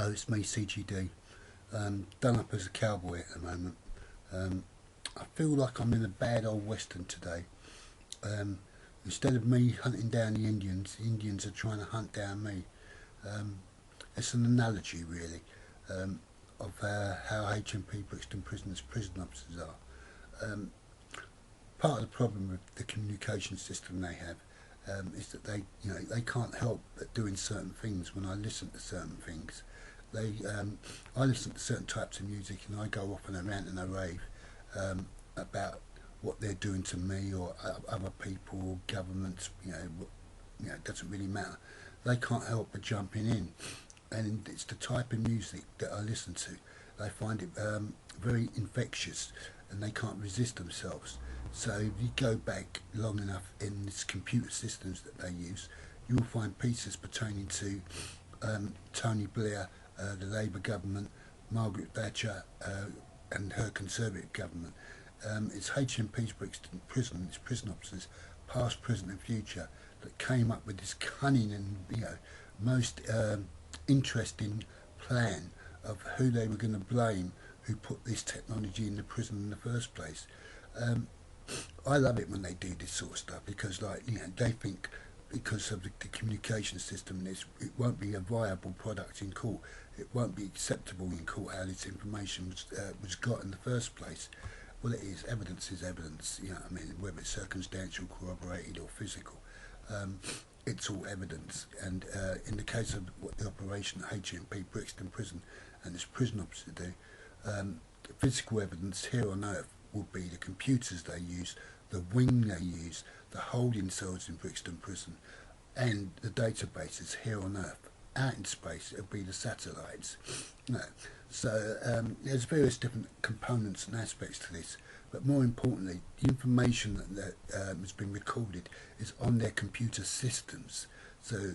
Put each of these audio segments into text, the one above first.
Hello, it's me, CGD. Done up as a cowboy at the moment. I feel like I'm in a bad old western today. Instead of me hunting down the Indians are trying to hunt down me. It's an analogy, really, of how HMP Brixton prisoners, prison officers are. Part of the problem with the communication system they have is that they can't help but doing certain things. When I listen to certain things, I listen to certain types of music and I go off on a rant and a rave about what they're doing to me or other people or governments. It doesn't really matter. They can't help but jumping in, and it's the type of music that I listen to. They find it very infectious, and they can't resist themselves. So if you go back long enough in these computer systems that they use, you'll find pieces pertaining to Tony Blair, the Labour government, Margaret Thatcher, and her Conservative government. It's HMP's Brixton prison, it's prison officers, past, present and future, that came up with this cunning and most interesting plan of who they were going to blame, who put this technology in the prison in the first place. I love it when they do this sort of stuff because, they think because of the communication system, it won't be a viable product in court. It won't be acceptable in court how this information was got in the first place. Well, it is. Evidence is evidence. Whether it's circumstantial, corroborated, or physical, it's all evidence. And in the case of what the operation at HMP Brixton Prison and its prison officers do, the physical evidence here on Earth will be the computers they use, the wing they use, the holding cells in Brixton Prison, and the databases here on Earth. Out in space, it'll be the satellites. So there's various different components and aspects to this, but more importantly, the information that has been recorded is on their computer systems. So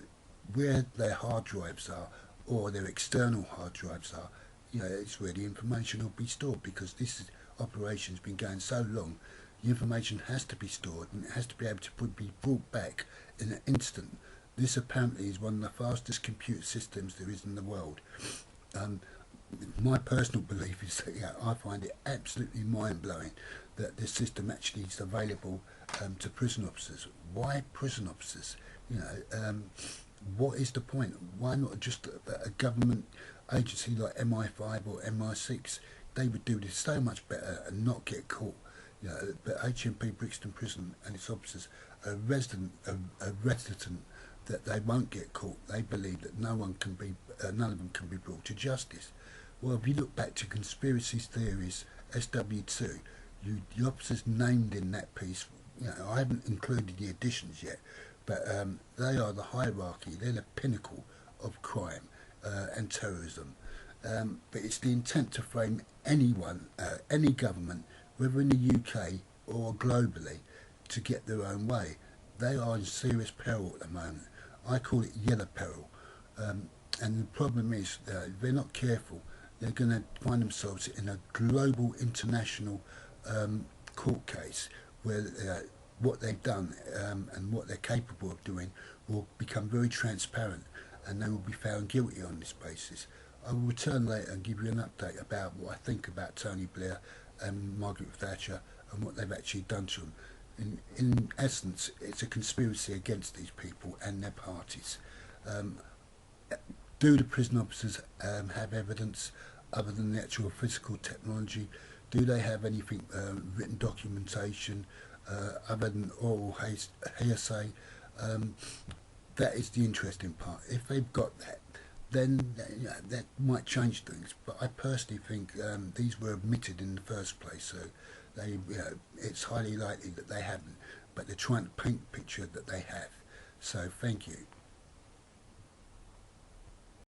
where their hard drives are, or their external hard drives are, it's where the information will be stored, because this operation has been going so long. The information has to be stored and it has to be able to be brought back in an instant. This apparently is one of the fastest computer systems there is in the world. My personal belief is that I find it absolutely mind-blowing that this system actually is available to prison officers. Why prison officers? What is the point? Why not just a government agency like MI5 or MI6? They would do this so much better and not get caught. But HMP Brixton Prison and its officers are resident that they won't get caught. They believe that none of them can be brought to justice. Well, if you look back to conspiracy theories, SW2, the officers named in that piece, I haven't included the additions yet, but they are the hierarchy, they're the pinnacle of crime and terrorism. But it's the intent to frame anyone, any government, whether in the UK or globally, to get their own way. They are in serious peril at the moment. I call it yellow peril. And the problem is, if they're not careful, they're going to find themselves in a global, international court case where what they've done and what they're capable of doing will become very transparent, and they will be found guilty on this basis. I will return later and give you an update about what I think about Tony Blair and Margaret Thatcher and what they've actually done to them. In essence, it's a conspiracy against these people and their parties. Do the prison officers have evidence other than the actual physical technology? Do they have anything, written documentation, other than oral hearsay? That is the interesting part. If they've got that, then that might change things. But I personally think these were admitted in the first place, so it's highly likely that they haven't. But they're trying to paint the picture that they have. So thank you.